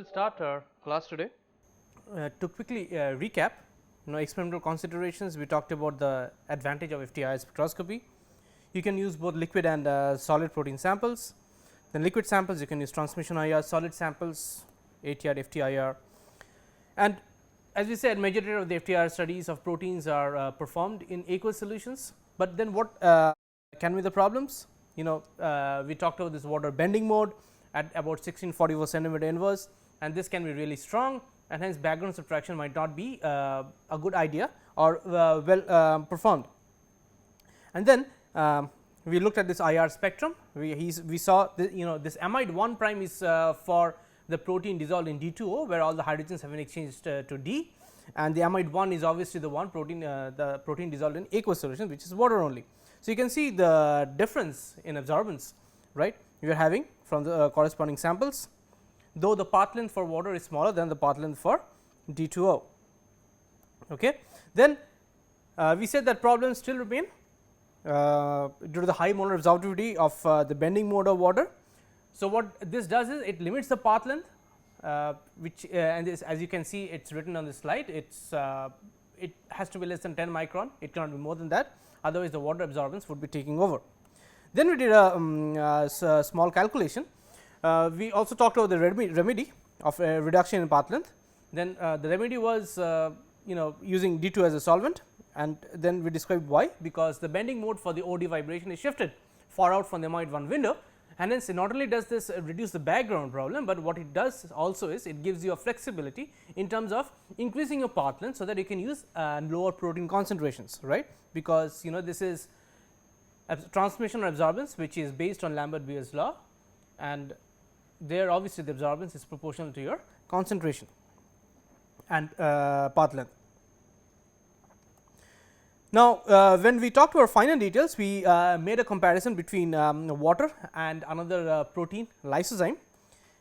will start our class today. To quickly recap, experimental considerations, we talked about the advantage of FTIR spectroscopy. You can use both liquid and solid protein samples. Then liquid samples you can use transmission IR, solid samples ATR, FTIR. And as we said, majority of the FTIR studies of proteins are performed in aqueous solutions, but then what can be the problems? We talked about this water bending mode at about 1644 centimeter inverse, and this can be really strong, and hence background subtraction might not be a good idea or well performed. And then we looked at this IR spectrum. We saw this amide 1 prime is for the protein dissolved in D2O, where all the hydrogens have been exchanged to D, and the amide 1 is obviously the one protein the protein dissolved in aqueous solution, which is water only. So, you can see the difference in absorbance, right, we are having from the corresponding samples, though the path length for water is smaller than the path length for D2O. Okay. Then we said that problems still remain due to the high molar absorptivity of the bending mode of water. So, what this does is it limits the path length, which and this, as you can see, it is written on the slide. It has to be less than 10 micron, it cannot be more than that, otherwise the water absorbance would be taking over. Then we did a small calculation. We also talked about the remedy of reduction in path length. Then the remedy was using D2 as a solvent, and then we described why, because the bending mode for the OD vibration is shifted far out from the amide 1 window, and hence not only does this reduce the background problem, but what it does also is it gives you a flexibility in terms of increasing your path length, so that you can use lower protein concentrations, right, because this is transmission or absorbance which is based on Lambert-Beer's law, and there obviously the absorbance is proportional to your concentration and path length. Now, when we talked about finer details, we made a comparison between water and another protein, lysozyme,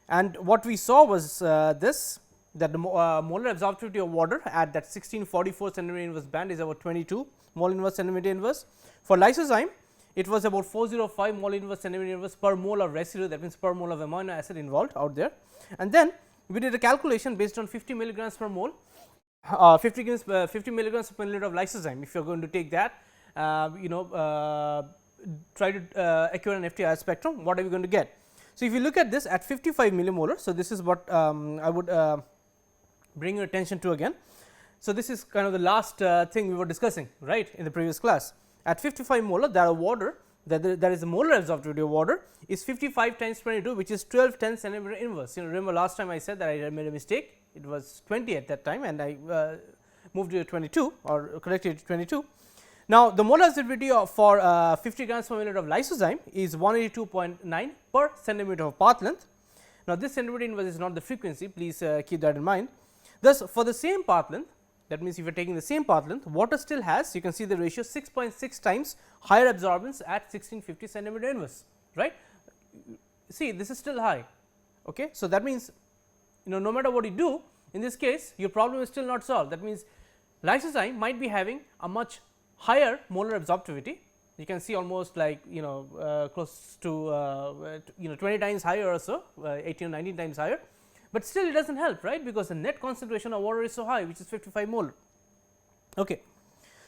and what we saw was this, that the molar absorptivity of water at that 1644 centimeter inverse band is about 22 mole inverse centimeter inverse. For lysozyme, it was about 405 mole inverse centimeter inverse per mole of residue, that means per mole of amino acid involved out there. And then we did a calculation based on 50 milligrams per mole, 50 milligrams per milliliter of lysozyme. If you are going to take that, try to acquire an FTIR spectrum, what are we going to get? So, if you look at this at 55 millimolar, so this is what I would bring your attention to again. So, this is kind of the last thing we were discussing, right, in the previous class. At 55 molar, there are water, there is a molar absorptivity of water is 55 times 22, which is 1210 centimeter inverse. Remember last time I said that I made a mistake, it was 20 at that time, and I moved it to 22 or corrected it to 22. Now, the molar absorptivity for 50 grams per milliliter of lysozyme is 182.9 per centimeter of path length. Now, this centimeter inverse is not the frequency, please keep that in mind. Thus, for the same path length, that means, if you are taking the same path length, water still has, you can see the ratio 6.6 times higher absorbance at 1650 centimeter inverse, right. See, this is still high. Okay. So, that means, no matter what you do, in this case your problem is still not solved. That means, lysozyme might be having a much higher molar absorptivity. You can see almost like close to 20 times higher or so, 18 or 19 times higher, but still it does not help, right, because the net concentration of water is so high, which is 55 molar. Okay.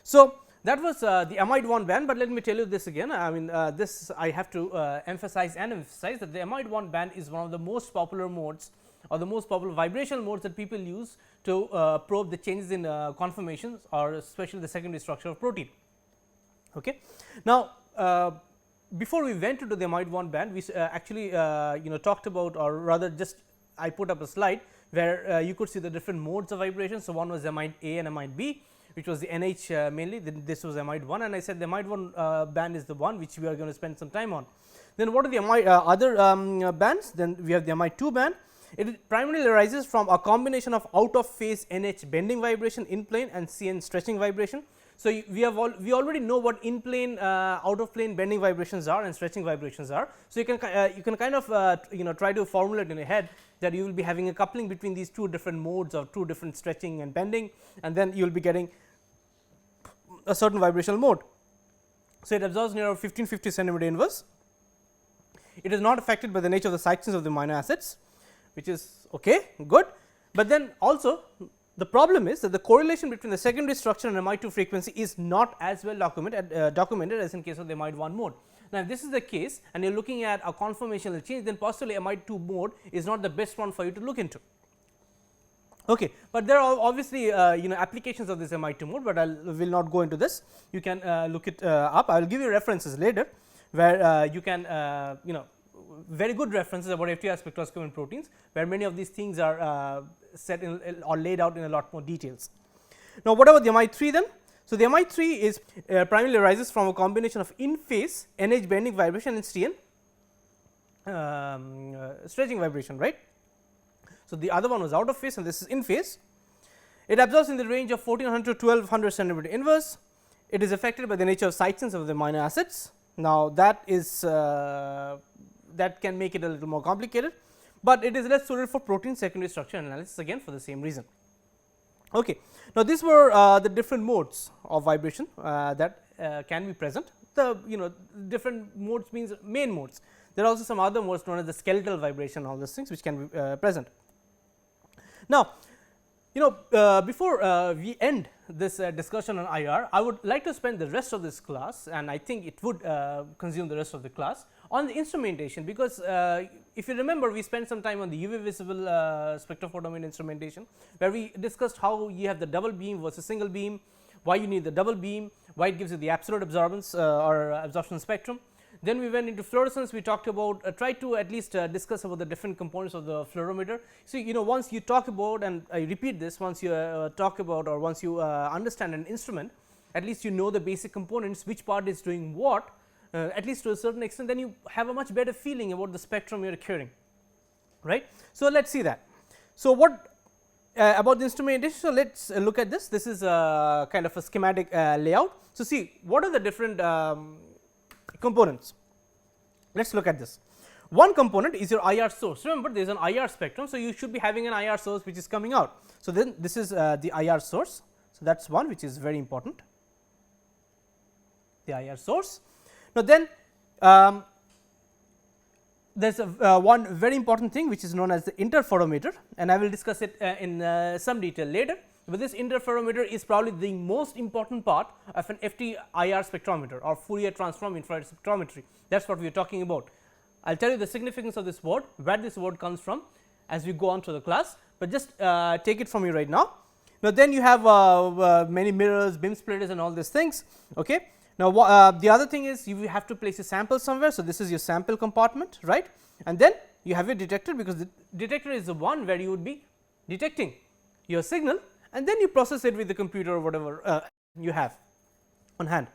So, that was the amide 1 band, but let me tell you this again. I mean, this I have to emphasize that the amide 1 band is one of the most popular modes or the most popular vibrational modes that people use to probe the changes in conformations, or especially the secondary structure of protein. Okay. Now, before we went into the amide 1 band, we actually talked about, or rather just I put up a slide where you could see the different modes of vibration. So, one was amide A and amide B, which was the NH mainly, then this was amide 1, and I said the amide 1 band is the one which we are going to spend some time on. Then what are the amide other bands? Then we have the amide 2 band. It primarily arises from a combination of out of phase NH bending vibration in plane and CN stretching vibration. So, we already know what in plane out of plane bending vibrations are and stretching vibrations are. So, you can kind of try to formulate in your head that you will be having a coupling between these two different modes or two different stretching and bending, and then you will be getting a certain vibrational mode. So, it absorbs near 1550 centimeter inverse. It is not affected by the nature of the side chains of the amino acids. which is okay, good, but then also the problem is that the correlation between the secondary structure and Mi2 frequency is not as well documented as in case of the Mi1 mode. Now, if this is the case and you are looking at a conformational change, then possibly Mi2 mode is not the best one for you to look into. Okay, but there are obviously applications of this Mi2 mode, but I will not go into this. You can look it up. I will give you references later, where you can very good references about FTIR spectroscopy and proteins, where many of these things are set in or laid out in a lot more details. Now, what about the Mi3 then? So, the Mi3 is primarily arises from a combination of in phase NH bending vibration and STN stretching vibration, right. So, the other one was out of phase and this is in phase. It absorbs in the range of 1400 to 1200 centimeter inverse. It is affected by the nature of side chains of the amino acids. Now, that is that can make it a little more complicated, but it is less suited for protein secondary structure analysis, again for the same reason. Okay. Now, these were the different modes of vibration that can be present. The different modes means main modes. There are also some other modes known as the skeletal vibration, all those things which can be present. Now, before we end this discussion on IR, I would like to spend the rest of this class, and I think it would consume the rest of the class, on the instrumentation, because if you remember, we spent some time on the UV visible spectrophotometer instrumentation, where we discussed how you have the double beam versus single beam, why you need the double beam, why it gives you the absolute absorbance or absorption spectrum. Then we went into fluorescence. We talked about tried to at least discuss about the different components of the fluorometer. So, once you talk about, and I repeat this, once you talk about or once you understand an instrument, at least you know the basic components, which part is doing what, at least to a certain extent, then you have a much better feeling about the spectrum you are carrying, right. So, let us see that. So, what about the instrumentation? So, let us look at this. This is kind of a schematic layout. So, see what are the different components. Let us look at this. One component is your IR source. Remember, there is an IR spectrum. So, you should be having an IR source which is coming out. So, then this is the IR source. So, that is one which is very important, the IR source. Now, then there is one very important thing which is known as the interferometer, and I will discuss it in some detail later. But this interferometer is probably the most important part of an FTIR spectrometer or Fourier Transform infrared spectrometry. That is what we are talking about. I will tell you the significance of this word, where this word comes from as we go on through the class, but just take it from me right now. Now, then you have many mirrors, beam splitters and all these things. Okay. Now, the other thing is you have to place a sample somewhere. So, this is your sample compartment, right, and then you have your detector, because the detector is the one where you would be detecting your signal, and then you process it with the computer or whatever you have on hand.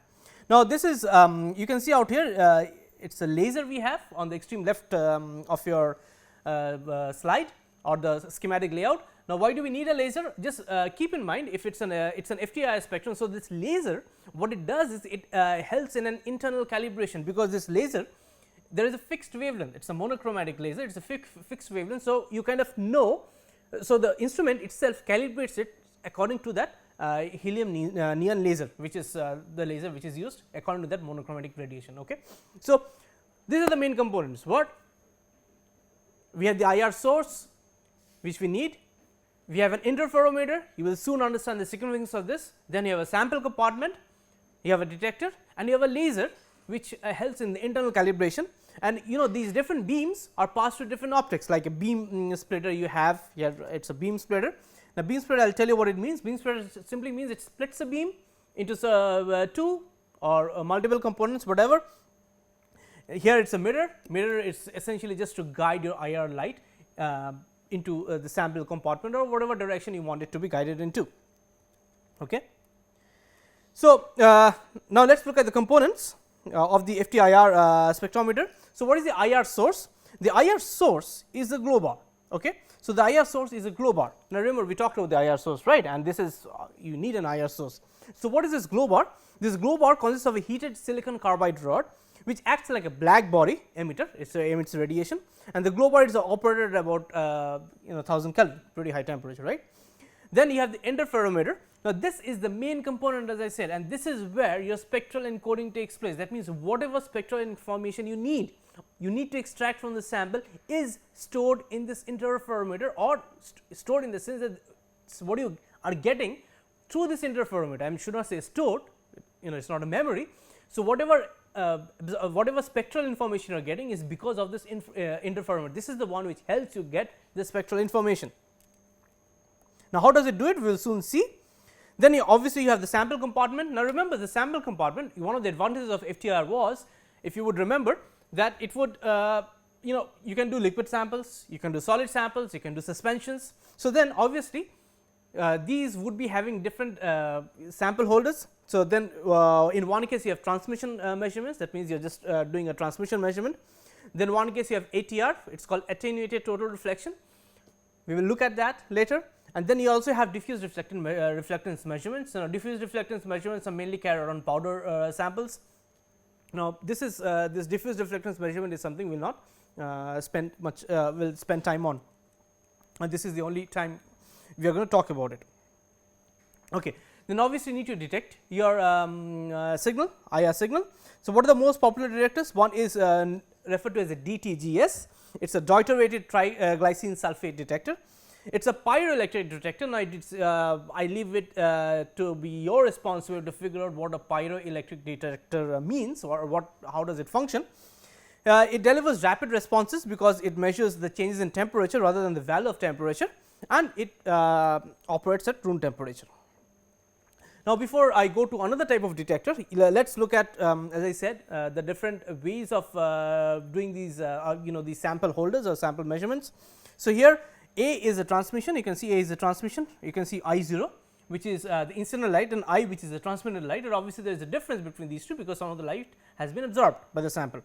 Now, this is you can see out here it is a laser we have on the extreme left of your slide or the schematic layout. Now, why do we need a laser? Just keep in mind, if it is an FTIR spectrum. So, this laser, what it does is it helps in an internal calibration, because this laser, there is a fixed wavelength. It is a monochromatic laser, it is a fixed wavelength. So, you kind of know, so the instrument itself calibrates it according to that helium neon laser, which is the laser which is used according to that monochromatic radiation. Okay. So, these are the main components. What we have, the IR source which we need, we have an interferometer, you will soon understand the significance of this. Then you have a sample compartment, you have a detector, and you have a laser which helps in the internal calibration. And these different beams are passed to different optics, like a beam splitter you have here, it is a beam splitter. Now, beam splitter, I will tell you what it means. Beam splitter simply means it splits a beam into two or multiple components, whatever. Here it is a mirror. Mirror is essentially just to guide your IR light into the sample compartment or whatever direction you want it to be guided into. Okay. So, now let us look at the components of the FTIR spectrometer. So, what is the IR source? The IR source is the glow bar. Okay. So, the IR source is a glow bar. Now, remember we talked about the IR source, right, and this is you need an IR source. So, what is this glow bar? This glow bar consists of a heated silicon carbide rod which acts like a black body emitter, it emits radiation, and the glow bar is operated at about 1000 Kelvin, pretty high temperature, right. Then you have the interferometer. Now, this is the main component, as I said, and this is where your spectral encoding takes place. That means, whatever spectral information you need you need to extract from the sample is stored in this interferometer, or stored in the sense that what you are getting through this interferometer. I should not say stored, it is not a memory. So, whatever spectral information you are getting is because of this interferometer. This is the one which helps you get the spectral information. Now, how does it do it? We will soon see. Then obviously, you have the sample compartment. Now, remember the sample compartment, one of the advantages of FTIR was, if you would remember, that it would you can do liquid samples, you can do solid samples, you can do suspensions. So, then obviously, these would be having different sample holders. So, then in one case you have transmission measurements, that means you are just doing a transmission measurement. Then one case you have ATR, it is called attenuated total reflection, we will look at that later. And then you also have diffuse reflectance measurements. Now, diffuse reflectance measurements are mainly carried on powder samples. Now, this is this diffuse reflectance measurement is something we will not spend much will spend time on, and this is the only time we are going to talk about it. Okay. Then obviously, you need to detect your signal, IR signal. So, what are the most popular detectors? One is referred to as a DTGS. It is a deuterated triglycine sulfate detector. It is a pyroelectric detector. Now, I leave it to be your responsibility to figure out what a pyroelectric detector means, or how does it function. It delivers rapid responses because it measures the changes in temperature rather than the value of temperature, and it operates at room temperature. Now, before I go to another type of detector, let us look at as I said the different ways of doing these these sample holders or sample measurements. So, here A is a transmission, you can see A is a transmission, you can see I0, which is the incident light, and I, which is the transmitted light, and obviously there is a difference between these two because some of the light has been absorbed by the sample.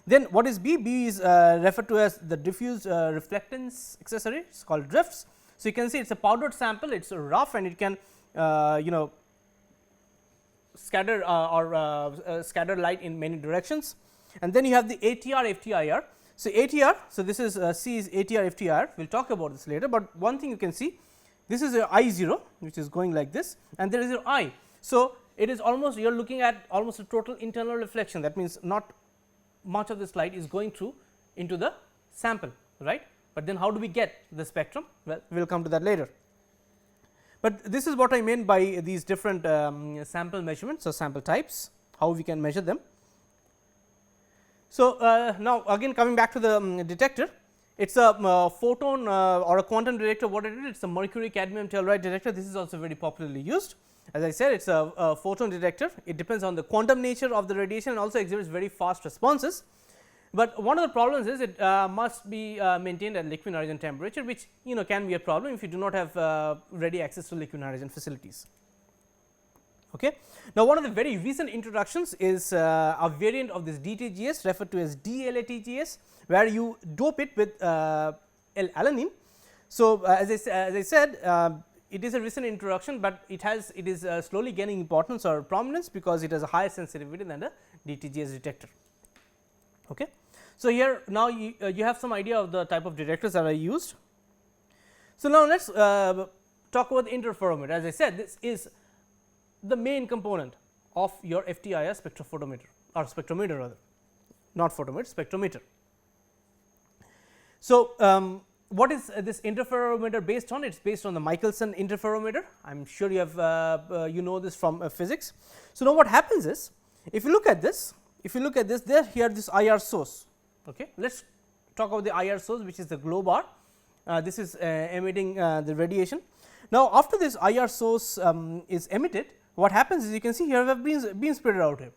Then what is B? B is referred to as the diffuse reflectance accessory, it is called drifts. So, you can see it is a powdered sample, it is rough, and it can scatter scatter light in many directions. And then you have the AtrFTIR. So, ATR, so this is C is AtrFTIR, we will talk about this later, but one thing you can see, this is your I0, which is going like this, and there is your I. So, it is almost, you are looking at almost a total internal reflection, that means not much of this light is going through into the sample, right. But then how do we get the spectrum? Well, we will come to that later. But this is what I meant by these different sample measurements or sample types, how we can measure them. So, now again coming back to the detector, it is a photon or a quantum detector. What it is? It is a mercury cadmium telluride detector. This is also very popularly used. As I said, it is a photon detector. It depends on the quantum nature of the radiation and also exhibits very fast responses. But one of the problems is it must be maintained at liquid nitrogen temperature, which can be a problem if you do not have ready access to liquid nitrogen facilities. Okay. Now, one of the very recent introductions is a variant of this DTGS referred to as DLATGS, where you dope it with L-alanine. So, as I said, it is a recent introduction, but it is slowly gaining importance or prominence because it has a higher sensitivity than the DTGS detector. Okay. So, here now you have some idea of the type of detectors that are used. So, now let us talk about the interferometer. As I said, this is the main component of your FTIR spectrophotometer or spectrometer rather, not photometer, spectrometer. So, what is this interferometer based on? It is based on the Michelson interferometer. I am sure you have you know this from physics. So, now what happens is, if you look at this, there here this IR source. Okay. Let us talk about the IR source, which is the glow bar. This is emitting the radiation. Now, after this IR source is emitted, what happens is you can see here we have beam splitter out here.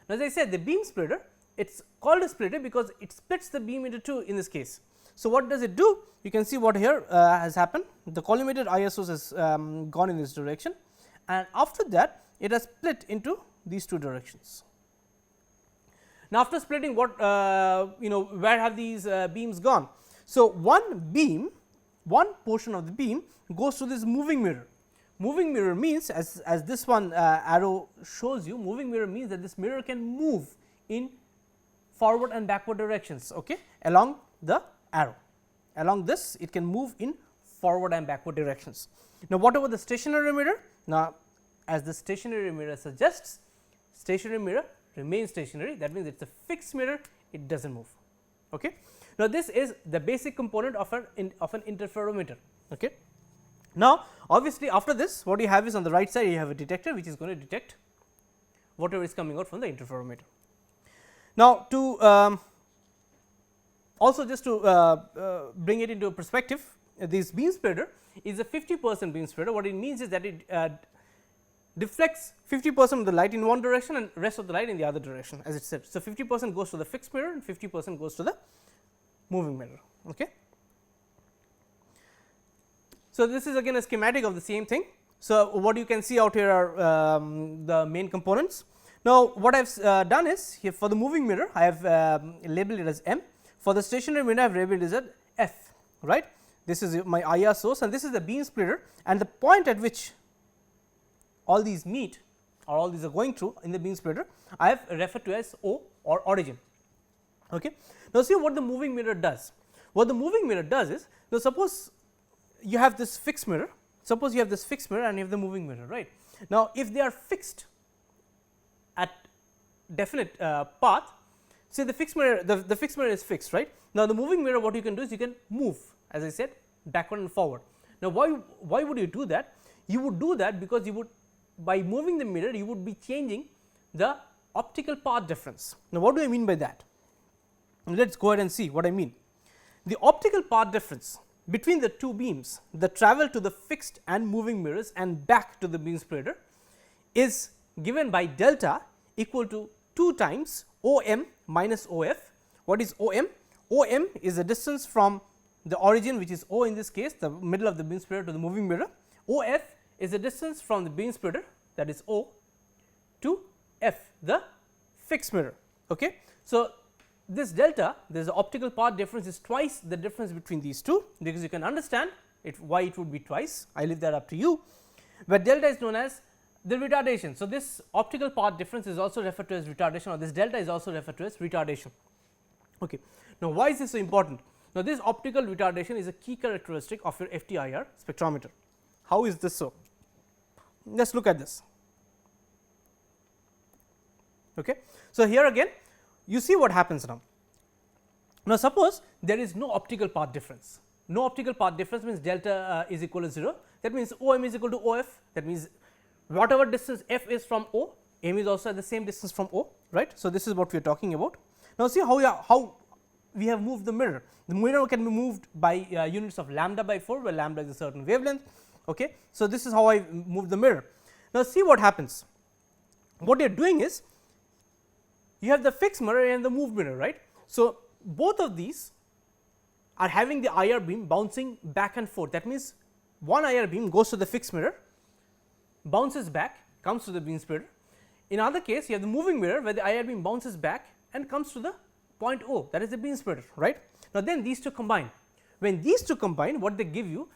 Now, as I said, the beam splitter, it is called a splitter because it splits the beam into two in this case. So, what does it do? You can see what here has happened. The collimated IR source has gone in this direction, and after that it has split into these two directions. Now, after splitting, what where have these beams gone? So, one portion of the beam goes to this moving mirror. Moving mirror means, as this one arrow shows you, moving mirror means that this mirror can move in forward and backward directions, okay, along the arrow. Along this, it can move in forward and backward directions. Now, what about the stationary mirror? Now, as the stationary mirror suggests, stationary mirror remains stationary, that means it is a fixed mirror, it does not move. Okay. Now, this is the basic component of an interferometer. Okay. Now, obviously, after this what you have is on the right side you have a detector which is going to detect whatever is coming out from the interferometer. Now, to also just to bring it into perspective, this beam spreader is a 50% beam spreader. What it means is that it deflects 50% of the light in one direction and rest of the light in the other direction, as it said. So, 50% goes to the fixed mirror and 50% goes to the moving mirror. Okay. So, this is again a schematic of the same thing. So, what you can see out here are the main components. Now, what I have done is here for the moving mirror I have labeled it as M, for the stationary mirror I have labeled it as F, right. This is my IR source and this is the beam splitter, and the point at which all these meet or all these are going through in the beam splitter I have referred to as O or origin. Okay. Now, see what the moving mirror does. What the moving mirror does is, now suppose you have this fixed mirror, suppose you have this fixed mirror and you have the moving mirror, right. Now, if they are fixed at definite path, say the fixed mirror, the fixed mirror is fixed, right. Now, the moving mirror what you can do is you can move, as I said, backward and forward. Now, why would you do that? You would do that because you would, by moving the mirror you would be changing the optical path difference. Now, what do I mean by that? Let us go ahead and see what I mean. The optical path difference between the two beams that travel to the fixed and moving mirrors and back to the beam splitter is given by delta equal to 2 times OM minus OF. What is OM? OM is the distance from the origin, which is O in this case, the middle of the beam splitter, to the moving mirror. OF is the distance from the beam splitter, that is O, to F, the fixed mirror. Okay. So, this delta, there is the optical path difference, is twice the difference between these two, because you can understand why it would be twice. I leave that up to you, but delta is known as the retardation. So, this optical path difference is also referred to as retardation, or this delta is also referred to as retardation. Okay. Now, why is this so important? Now, this optical retardation is a key characteristic of your FTIR spectrometer. How is this so? Let us look at this. Okay. So, here again you see what happens now. Now, suppose there is no optical path difference. No optical path difference means delta is equal to 0. That means OM is equal to OF. That means whatever distance F is from O, M is also at the same distance from O, right. So, this is what we are talking about. Now, see how we have moved the mirror. The mirror can be moved by units of lambda by 4, where lambda is a certain wavelength. Okay. So, this is how I move the mirror. Now, see what happens. What you are doing is you have the fixed mirror and the moved mirror, right. So, both of these are having the IR beam bouncing back and forth. That means, one IR beam goes to the fixed mirror, bounces back, comes to the beam splitter. In other case, you have the moving mirror where the IR beam bounces back and comes to the point O, that is the beam splitter, right. Now, then these two combine. When these two combine, what they give you?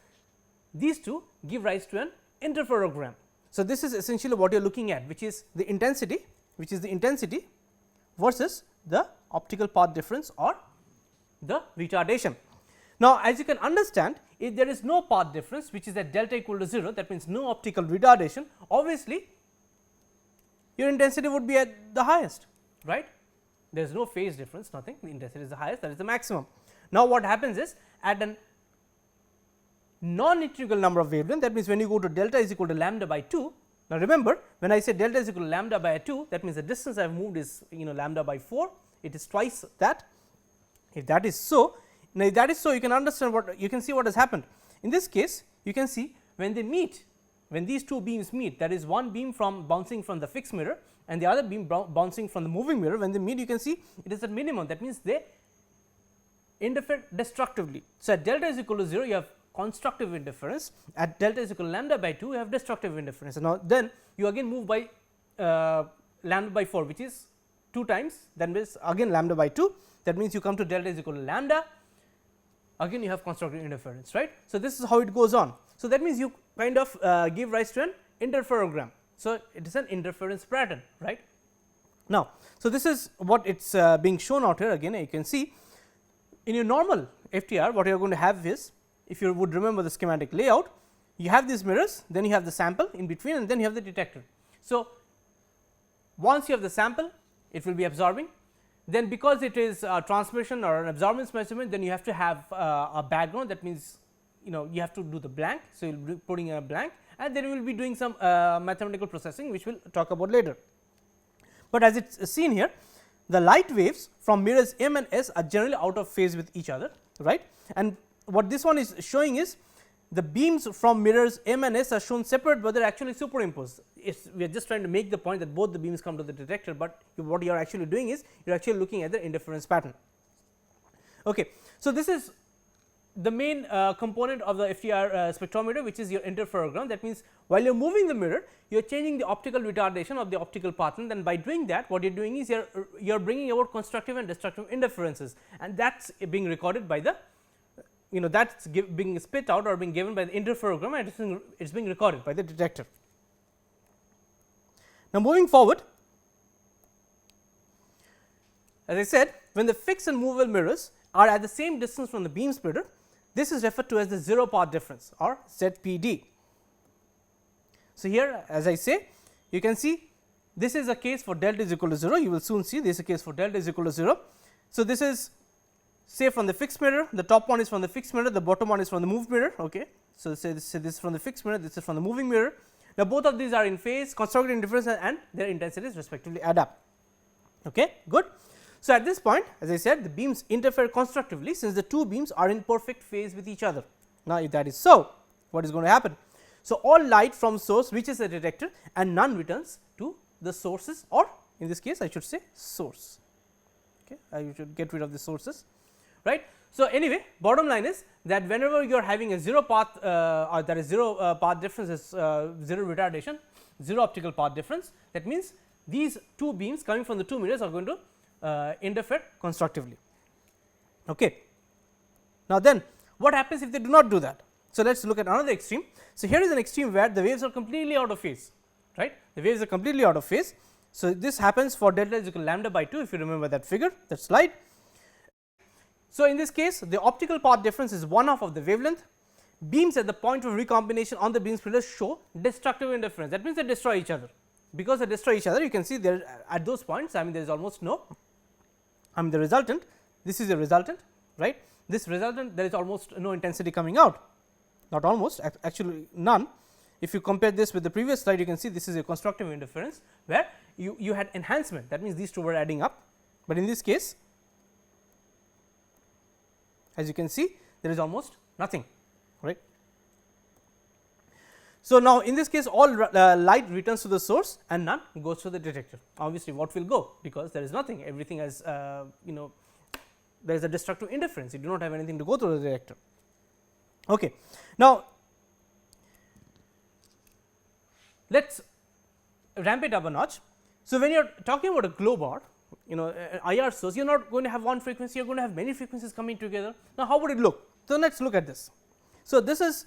These two give rise to an interferogram. So, this is essentially what you are looking at, which is the intensity, versus the optical path difference or the retardation. Now, as you can understand, if there is no path difference, which is at delta equal to 0, that means no optical retardation, obviously your intensity would be at the highest, right. There is no phase difference, nothing, the intensity is the highest, that is the maximum. Now, what happens is at an non-integral number of wavelength, that means when you go to delta is equal to lambda by 2. Now, remember when I say delta is equal to lambda by 2, that means the distance I have moved is lambda by 4, it is twice that. If that is so, now if that is so, you can understand what you can see what has happened. In this case, you can see when they meet, when these two beams meet, that is one beam bouncing from the fixed mirror and the other beam bouncing from the moving mirror, when they meet you can see it is at minimum, that means they interfere destructively. So, at delta is equal to 0 you have constructive interference, at delta is equal to lambda by 2 you have destructive interference. Now, then you again move by lambda by 4, which is 2 times, then is again lambda by 2, that means you come to delta is equal to lambda, again you have constructive interference, right. So, this is how it goes on. So, that means you kind of give rise to an interferogram. So, it is an interference pattern, right. Now, so this is what it is being shown out here. Again you can see in your normal FTIR what you are going to have is, if you would remember the schematic layout, you have these mirrors, then you have the sample in between and then you have the detector. So, once you have the sample, it will be absorbing, then because it is a transmission or an absorbance measurement, then you have to have a background, that means you have to do the blank. So, you will be putting a blank and then you will be doing some mathematical processing, which we will talk about later. But as it is seen here, the light waves from mirrors M and S are generally out of phase with each other, right. And what this one is showing is the beams from mirrors M and S are shown separate, but they are actually superimposed. We are just trying to make the point that both the beams come to the detector, but what you are actually doing is you are actually looking at the interference pattern. Okay. So, this is the main component of the FTIR spectrometer, which is your interferogram. That means, while you are moving the mirror, you are changing the optical retardation of the optical path, and then by doing that, what you are doing is you are bringing about constructive and destructive interferences, and that is being recorded by the that is being spit out or being given by the interferogram, and it is being recorded by the detector. Now, moving forward, as I said, when the fixed and movable mirrors are at the same distance from the beam splitter, this is referred to as the zero path difference or ZPD. So, here as I say, you can see this is a case for delta is equal to 0, you will soon see this is a case for delta is equal to 0. So, this is say from the fixed mirror, the top one is from the fixed mirror, the bottom one is from the moved mirror. Okay. So, say this is from the fixed mirror, this is from the moving mirror. Now, both of these are in phase, constructive interference and their intensities respectively add up. Okay. Good. So, at this point, as I said, the beams interfere constructively, since the two beams are in perfect phase with each other. Now, if that is so, what is going to happen? So, all light from source reaches the detector and none returns to the sources, or in this case I should say source. Okay. I should get rid of the sources, right. So, anyway, bottom line is that whenever you are having a zero path or there is zero path difference is zero retardation, zero optical path difference, that means these two beams coming from the two mirrors are going to interfere constructively. Okay. Now, then what happens if they do not do that? So, let us look at another extreme. So, here is an extreme where the waves are completely out of phase, right, the waves are completely out of phase. So, this happens for delta is equal to lambda by 2, if you remember that figure, that slide. So, in this case, the optical path difference is 1/2 of the wavelength. Beams at the point of recombination on the beam splitter show destructive interference, that means they destroy each other. Because they destroy each other, you can see there at those points, I mean there is almost no, the resultant, this is a resultant, right. This resultant, there is almost no intensity coming out, not almost, actually none. If you compare this with the previous slide, you can see this is a constructive interference, where you had enhancement, that means these two were adding up, but in this case, as you can see, there is almost nothing, right. So, now in this case all light returns to the source and none goes to the detector. Obviously, what will go, because there is nothing, everything has there is a destructive interference, you do not have anything to go to the detector. Okay. Now, let us ramp it up a notch. So, when you are talking about a glow bar, IR source, you are not going to have one frequency, you are going to have many frequencies coming together. Now, how would it look? So, let us look at this. So, this is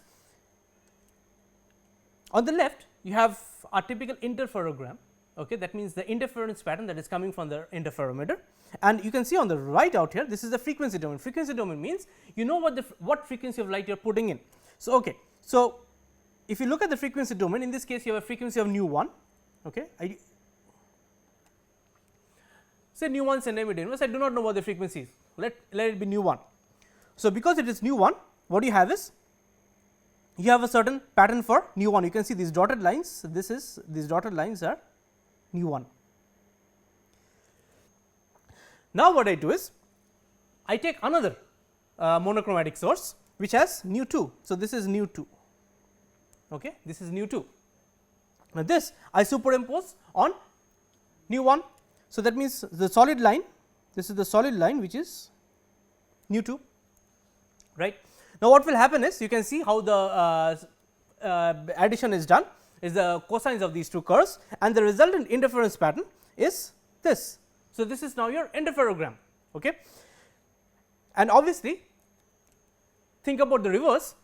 on the left, you have a typical interferogram, okay, that means the interference pattern that is coming from the interferometer, and you can see on the right out here, this is the frequency domain. Frequency domain means you know what frequency of light you are putting in. So, okay. So, if you look at the frequency domain, in this case you have a frequency of nu 1, okay. Say nu 1 centimeter inverse, I do not know what the frequency is, let it be nu 1. So, because it is nu 1, what you have is you have a certain pattern for nu 1, you can see these dotted lines, these dotted lines are nu 1. Now, what I do is I take another monochromatic source which has nu 2. So, this is nu 2, okay. This is nu 2. Now, this I superimpose on nu 1. So, that means the solid line, this is the solid line which is nu 2, right. Now, what will happen is you can see how the addition is done is the cosines of these two curves, and the resultant interference pattern is this. So, this is now your interferogram, okay. And obviously, think about the reverse.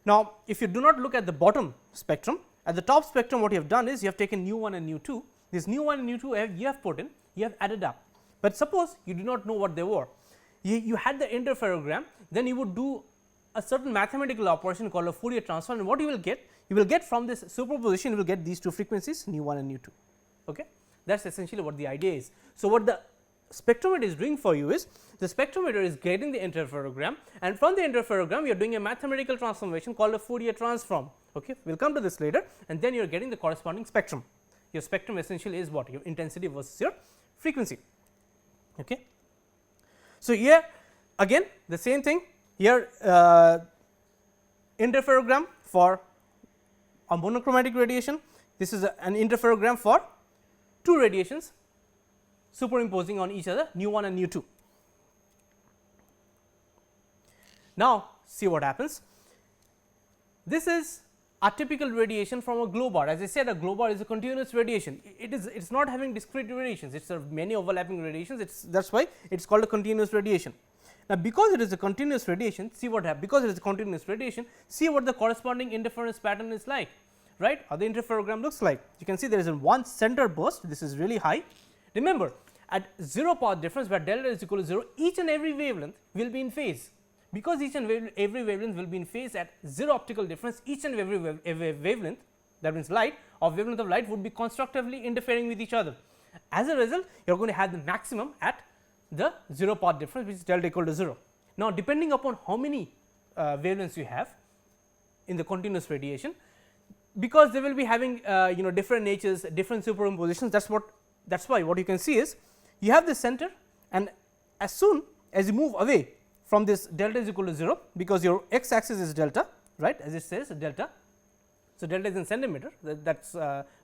Now, if you do not look at the bottom spectrum, at the top spectrum what you have done is you have taken nu 1 and nu 2, this nu 1 and nu 2 you have put in, you have added up, but suppose you do not know what they were, you had the interferogram, then you would do a certain mathematical operation called a Fourier transform, and what you will get from this superposition, you will get these two frequencies nu 1 and nu 2, okay. That is essentially what the idea is. So, what the spectrometer is doing for you is the spectrometer is getting the interferogram, and from the interferogram you are doing a mathematical transformation called a Fourier transform. Okay, we will come to this later, and then you are getting the corresponding spectrum. Your spectrum essentially is what? Your intensity versus your frequency. Okay. So, here again the same thing here, interferogram for a monochromatic radiation. This is an interferogram for two radiations superimposing on each other, nu 1 and nu 2. Now, see what happens. This is a typical radiation from a glow bar. As I said, a glow bar is a continuous radiation. It's not having discrete radiations, it's many overlapping radiations. That's why it's called a continuous radiation. Now, because it is a continuous radiation, see what happens. Because it is a continuous radiation, see what the corresponding interference pattern is like, right? How the interferogram looks like. You can see there is a one center burst. This is really high. Remember, at 0 path difference, where delta is equal to 0, each and every wavelength will be in phase. Because each and every wavelength will be in phase at 0 optical difference, each and every wavelength, that means light or wavelength of light, would be constructively interfering with each other. As a result, you are going to have the maximum at the 0 path difference, which is delta equal to 0. Now, depending upon how many wavelengths you have in the continuous radiation, because they will be having different natures, different superimpositions. That's why what you can see is you have the center, and as soon as you move away from this delta is equal to 0, because your x axis is delta, right, as it says delta. So, delta is in centimeter, that is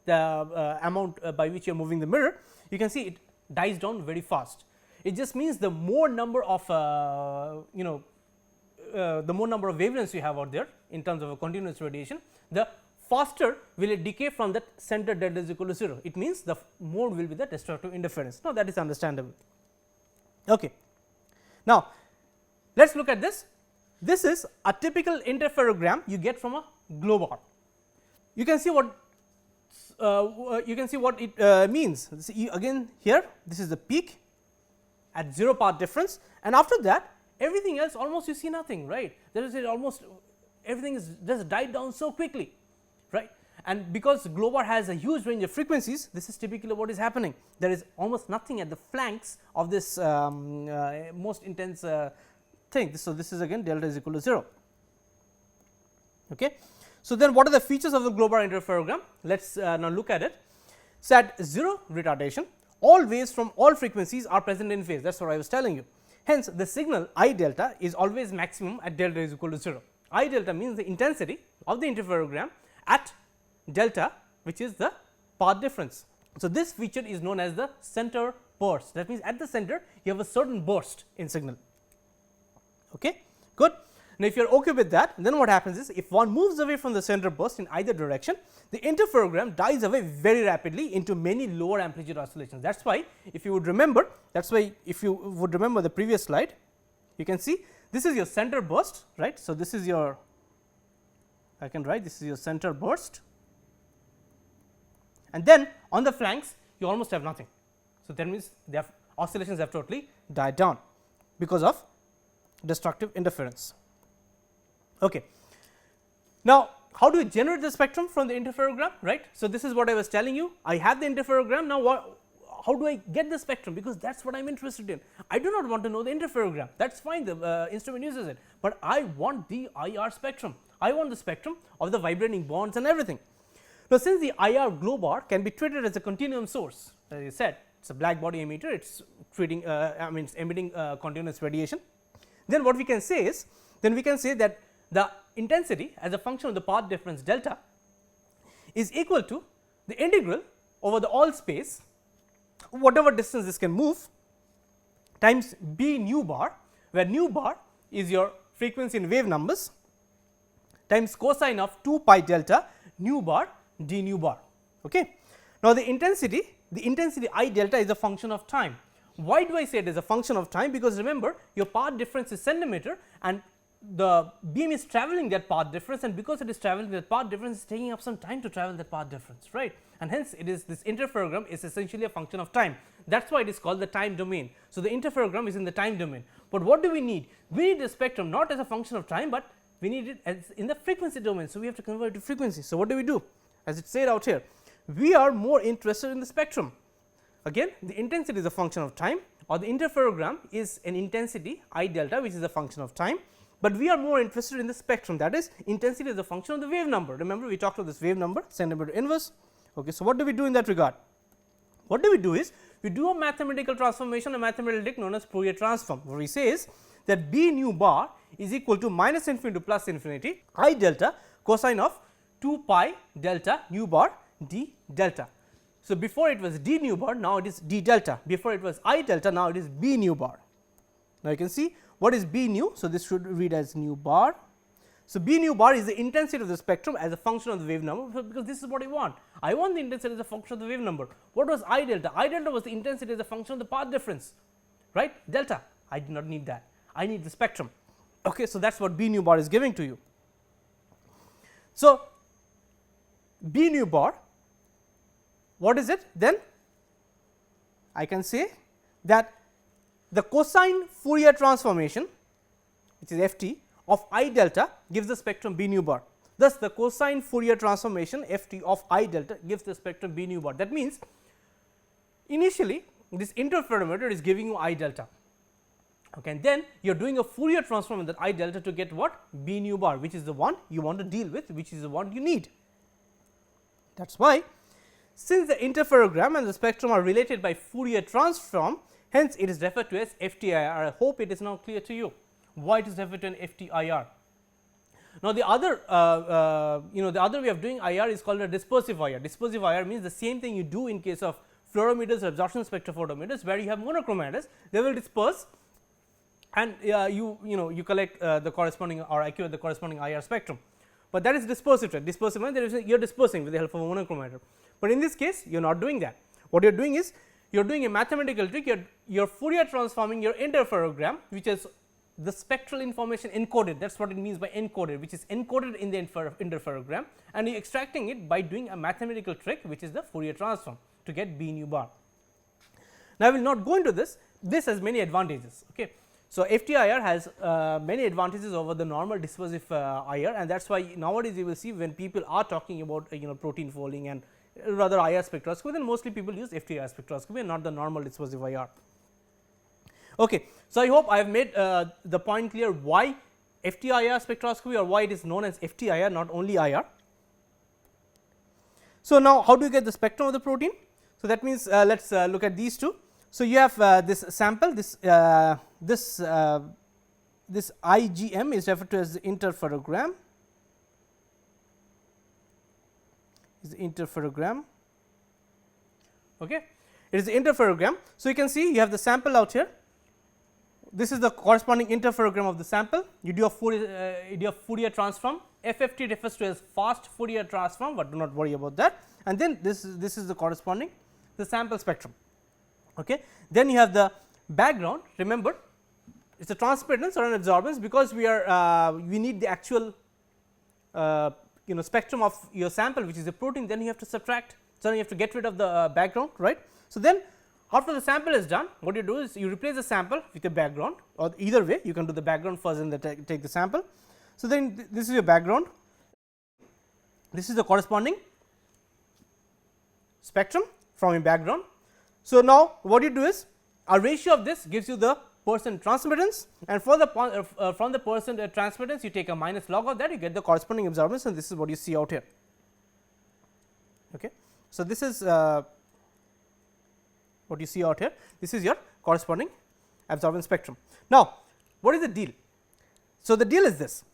the amount by which you are moving the mirror. You can see it dies down very fast. It just means the more number of the more number of wavelengths you have out there in terms of a continuous radiation, the faster will it decay from that center delta is equal to 0. It means the more will be the destructive interference. Now, that is understandable. Okay. Now, let us look at this. This is a typical interferogram you get from a glow bar. You can see what it means. See, again here this is the peak at 0 path difference, and after that everything else almost you see nothing, right. There is almost everything is just died down so quickly, right. And because glow bar has a huge range of frequencies, this is typically what is happening. There is almost nothing at the flanks of this most intense thing. So, this is again delta is equal to 0. Okay. So, then what are the features of the glow bar interferogram? Let us now look at it. So, at 0 retardation, all waves from all frequencies are present in phase. That is what I was telling you. Hence, the signal I delta is always maximum at delta is equal to 0. I delta means the intensity of the interferogram at delta, which is the path difference. So, this feature is known as the center burst. That means, at the center you have a certain burst in signal. Okay, good. Now, if you are okay with that, then what happens is, if one moves away from the center burst in either direction, the interferogram dies away very rapidly into many lower amplitude oscillations. That is why, if you would remember, the previous slide, you can see this is your center burst, right. So, this is your, I can write this is your center burst, and then on the flanks you almost have nothing. So, that means the oscillations have totally died down because of destructive interference. Okay. Now, how do you generate the spectrum from the interferogram, right? So, this is what I was telling you. I have the interferogram. Now, how do I get the spectrum? Because that is what I am interested in. I do not want to know the interferogram, that is fine, the instrument uses it, but I want the IR spectrum. I want the spectrum of the vibrating bonds and everything. Now, since the IR glow bar can be treated as a continuum source, as I said, it is a black body emitter, it is treating it's emitting continuous radiation. Then what we can say is, that the intensity as a function of the path difference delta is equal to the integral over the all space, whatever distance this can move, times b nu bar, where nu bar is your frequency in wave numbers, times cosine of 2 pi delta nu bar d nu bar. Okay. Now, the intensity I delta is a function of time. Why do I say it is a function of time? Because remember, your path difference is centimeter, and the beam is traveling that path difference, and because it is traveling that path difference, it is taking up some time to travel that path difference, right. And hence, it is this interferogram is essentially a function of time. That is why it is called the time domain. So, the interferogram is in the time domain. But what do we need? We need the spectrum not as a function of time, but we need it as in the frequency domain. So, we have to convert it to frequency. So, what do? As it said out here, we are more interested in the spectrum. Again, the intensity is a function of time, or the interferogram is an intensity I delta, which is a function of time, but we are more interested in the spectrum, that is intensity is a function of the wave number. Remember we talked about this wave number centimeter inverse. Okay. So, what do we do in that regard? What do we do is we do a mathematical transformation, a mathematical trick known as Fourier transform, where we say is that B nu bar is equal to minus infinity to plus infinity I delta cosine of 2 pi delta nu bar d delta. So, before it was d nu bar, now it is d delta, before it was I delta, now it is B nu bar. Now, you can see what is B nu. So, this should read as nu bar. So, B nu bar is the intensity of the spectrum as a function of the wave number, because this is what I want. I want the intensity as a function of the wave number. What was I delta? I delta was the intensity as a function of the path difference, right, delta. I do not need that, I need the spectrum. Okay. So, that is what B nu bar is giving to you. So, B nu bar, what is it? Then I can say that the cosine Fourier transformation, which is f t of I delta, gives the spectrum B nu bar. Thus, the cosine Fourier transformation f t of I delta gives the spectrum B nu bar. That means, initially this interferometer is giving you I delta, okay, and then you are doing a Fourier transform in that I delta to get what? B nu bar, which is the one you want to deal with, which is the one you need. That is why, since the interferogram and the spectrum are related by Fourier transform, hence it is referred to as FTIR. I hope it is now clear to you why it is referred to an FTIR. Now, the other the other way of doing IR is called a dispersive IR. Dispersive IR means the same thing you do in case of fluorometers or absorption spectrophotometers, where you have monochromators, they will disperse and you collect the corresponding or accurate the corresponding IR spectrum. But that is dispersive trick. Dispersive means you are dispersing with the help of a monochromator, but in this case you are not doing that. What you are doing is you are doing a mathematical trick, you are Fourier transforming your interferogram, which is the spectral information encoded, that is what it means by encoded, which is encoded in the interferogram, and you are extracting it by doing a mathematical trick, which is the Fourier transform, to get B nu bar. Now, I will not go into this, this has many advantages. Okay. So, FTIR has many advantages over the normal dispersive IR, and that is why nowadays you will see when people are talking about protein folding and rather IR spectroscopy, then mostly people use FTIR spectroscopy and not the normal dispersive IR. Okay. So, I hope I have made the point clear why FTIR spectroscopy, or why it is known as FTIR, not only IR. So, now how do you get the spectrum of the protein? So, that means let us look at these two. So, you have this sample, this IgM is referred to as the interferogram, okay. It is the interferogram. So, you can see you have the sample out here, this is the corresponding interferogram of the sample, you do a Fourier transform, FFT refers to as fast Fourier transform, but do not worry about that, and then this is the corresponding the sample spectrum. Okay. Then you have the background, remember it is a transmittance or an absorbance, because we are we need the actual spectrum of your sample, which is a protein, then you have to subtract, so you have to get rid of the background, right. So, then after the sample is done, what you do is you replace the sample with a background, or either way you can do the background first and then take the sample. So, then this is your background, this is the corresponding spectrum from your background. So, now what you do is a ratio of this gives you the percent transmittance, and for the from the percent transmittance you take a minus log of that, you get the corresponding absorbance, and this is what you see out here. Okay. So, this is what you see out here, this is your corresponding absorbance spectrum. Now, what is the deal? So, the deal is this,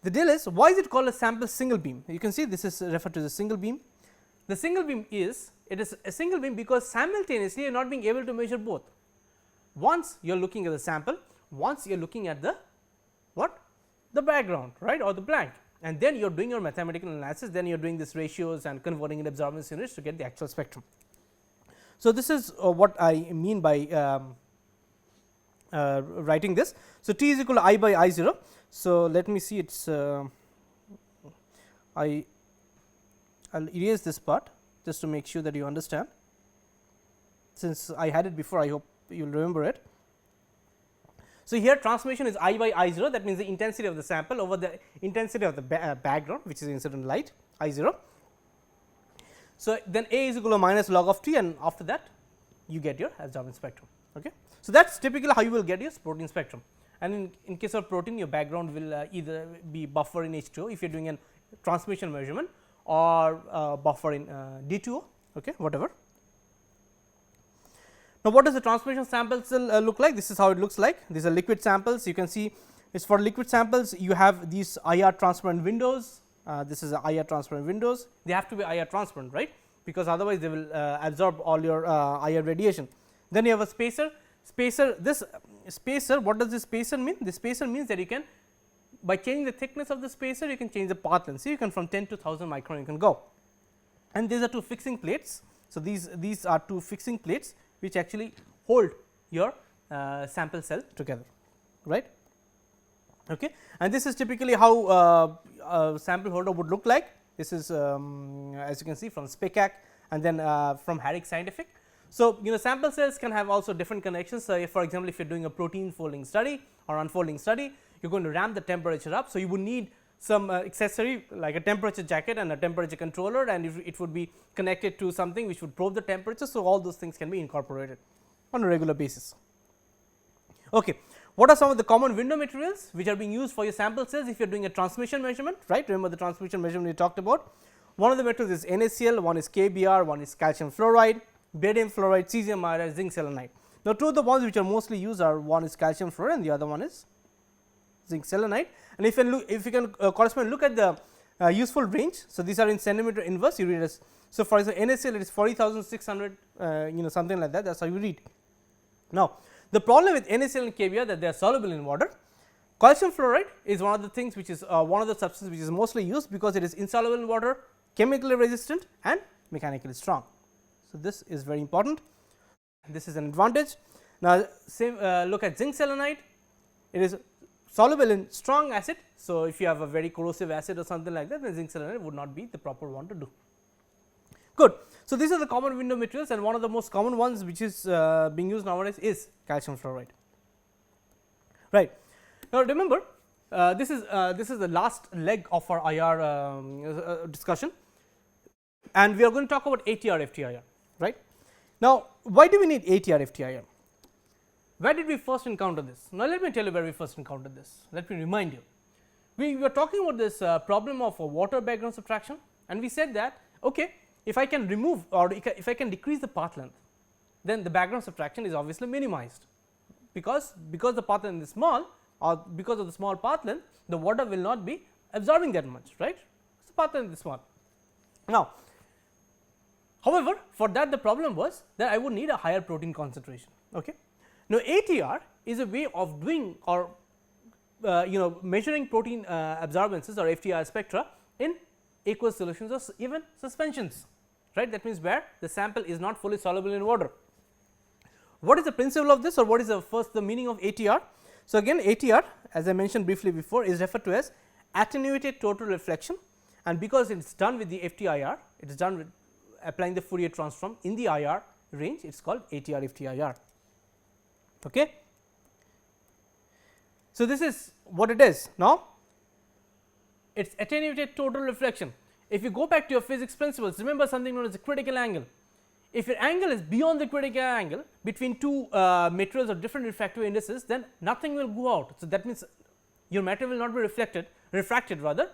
the deal is, why is it called a sample single beam? You can see this is referred to as a single beam. The single beam is, it is a single beam because simultaneously you are not being able to measure both. Once you are looking at the sample, once you are looking at the what? The background, right, or the blank, and then you are doing your mathematical analysis, then you are doing these ratios and converting in absorbance units to get the actual spectrum. So, this is what I mean by writing this. So, T is equal to I by I 0. So, let me see, it's I will erase this part just to make sure that you understand, since I had it before, I hope you will remember it. So, here transmission is I by I 0, that means the intensity of the sample over the intensity of the background, which is incident light I 0. So, then A is equal to minus log of t, and after that you get your absorbance spectrum. Okay. So, that is typically how you will get your protein spectrum, and in case of protein your background will either be buffer in H2O if you are doing a transmission measurement, or buffer in D2O, okay, whatever. Now, what does the transmission sample cell look like? This is how it looks like. These are liquid samples. You can see it is for liquid samples you have these IR transparent windows. This is a IR transparent windows. They have to be IR transparent, right, because otherwise they will absorb all your IR radiation. Then you have a spacer. This spacer, what does this spacer mean? This spacer means that you can, by changing the thickness of the spacer, you can change the path length. So, you can from 10 to 1000 micron you can go, and these are two fixing plates. So, these are two fixing plates which actually hold your sample cell together, right. Okay. And this is typically how a sample holder would look like. This is as you can see from SPECAC, and then from Harrick Scientific. So, sample cells can have also different connections. So, for example, if you are doing a protein folding study or unfolding study, you are going to ramp the temperature up. So, you would need some accessory like a temperature jacket and a temperature controller, and it would be connected to something which would probe the temperature. So, all those things can be incorporated on a regular basis. Okay. What are some of the common window materials which are being used for your sample cells if you are doing a transmission measurement, right? Remember the transmission measurement we talked about. One of the materials is NaCl, one is KBr, one is calcium fluoride, barium fluoride, cesium iodide, zinc selenide. Now, two of the ones which are mostly used are, one is calcium fluoride and the other one is zinc selenide. And if you can correspond look at the useful range. So, these are in centimeter inverse, you read as. So, for example, NaCl it is 40,600 something like that, that is how you read. Now, the problem with NaCl and KBr that they are soluble in water. Calcium fluoride is one of the things which is one of the substances which is mostly used because it is insoluble in water, chemically resistant and mechanically strong. So, this is very important, this is an advantage. Now, same look at zinc selenide, it is soluble in strong acid. So, if you have a very corrosive acid or something like that, then zinc selenide would not be the proper one to do. Good. So, these are the common window materials, and one of the most common ones which is being used nowadays is calcium fluoride, right. Now, remember this is the last leg of our IR discussion, and we are going to talk about AtrFTIR, right. Now, why do we need AtrFTIR? Where did we first encounter this? Now, let me tell you where we first encountered this. Let me remind you. We were talking about this problem of water background subtraction, and we said that okay, if I can remove or if I can decrease the path length, then the background subtraction is obviously minimized, because the path length is small, or because of the small path length, the water will not be absorbing that much, right. So, path length is small. Now, however, for that the problem was that I would need a higher protein concentration. Okay. Now, ATR is a way of doing or measuring protein absorbances or FTIR spectra in aqueous solutions or even suspensions, right. That means, where the sample is not fully soluble in water. What is the principle of this, or what is the meaning of ATR? So, again ATR, as I mentioned briefly before, is referred to as attenuated total reflection, and because it is done with the FTIR, it is done with applying the Fourier transform in the IR range, it is called AtrFTIR. Okay. So, this is what it is. Now, it is attenuated total reflection. If you go back to your physics principles, remember something known as the critical angle. If your angle is beyond the critical angle between two materials of different refractive indices, then nothing will go out. So, that means your matter will not be refracted rather,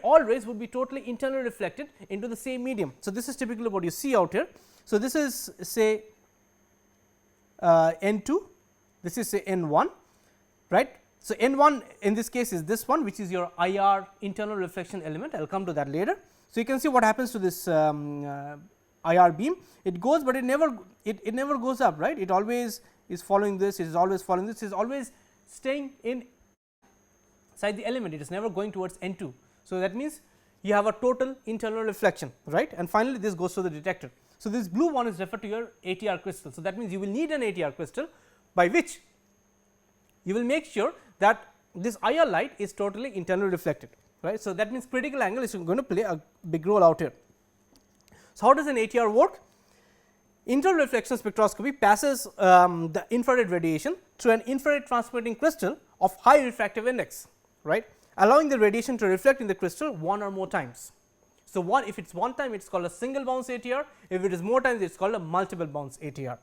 all rays would be totally internally reflected into the same medium. So, this is typically what you see out here. So, this is say N2, this is say N1, right. So, N1 in this case is this one, which is your IR internal reflection element. I will come to that later. So, you can see what happens to this IR beam. It goes, but it never goes up, right. It always is following this, it is always following this, it is always staying inside the element, it is never going towards N2. So, that means you have a total internal reflection, right, and finally, this goes to the detector. So, this blue one is referred to your ATR crystal. So, that means you will need an ATR crystal by which you will make sure that this IR light is totally internally reflected, right. So, that means critical angle is going to play a big role out here. So, how does an ATR work? Internal reflection spectroscopy passes the infrared radiation through an infrared transmitting crystal of high refractive index, right, allowing the radiation to reflect in the crystal one or more times. So, if it is one time, it is called a single bounce ATR, if it is more times, it is called a multiple bounce ATR.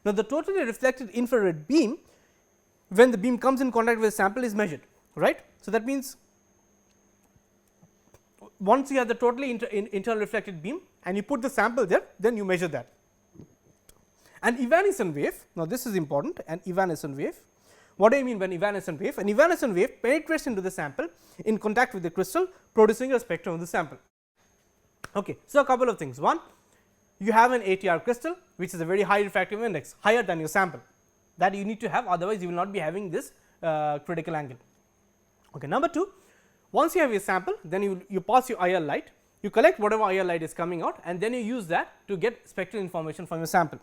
Now, the totally reflected infrared beam, when the beam comes in contact with the sample, is measured, right. So, that means once you have the totally internal reflected beam and you put the sample there, then you measure that. An evanescent wave, now this is important, an evanescent wave. What do I mean by an evanescent wave? An evanescent wave penetrates into the sample in contact with the crystal, producing a spectrum of the sample. Okay. So, a couple of things. One, you have an AtrFTIR crystal, which is a very high refractive index, higher than your sample, that you need to have, otherwise you will not be having this critical angle. Okay. Number 2, once you have your sample, then you pass your IR light, you collect whatever IR light is coming out, and then you use that to get spectral information from your sample.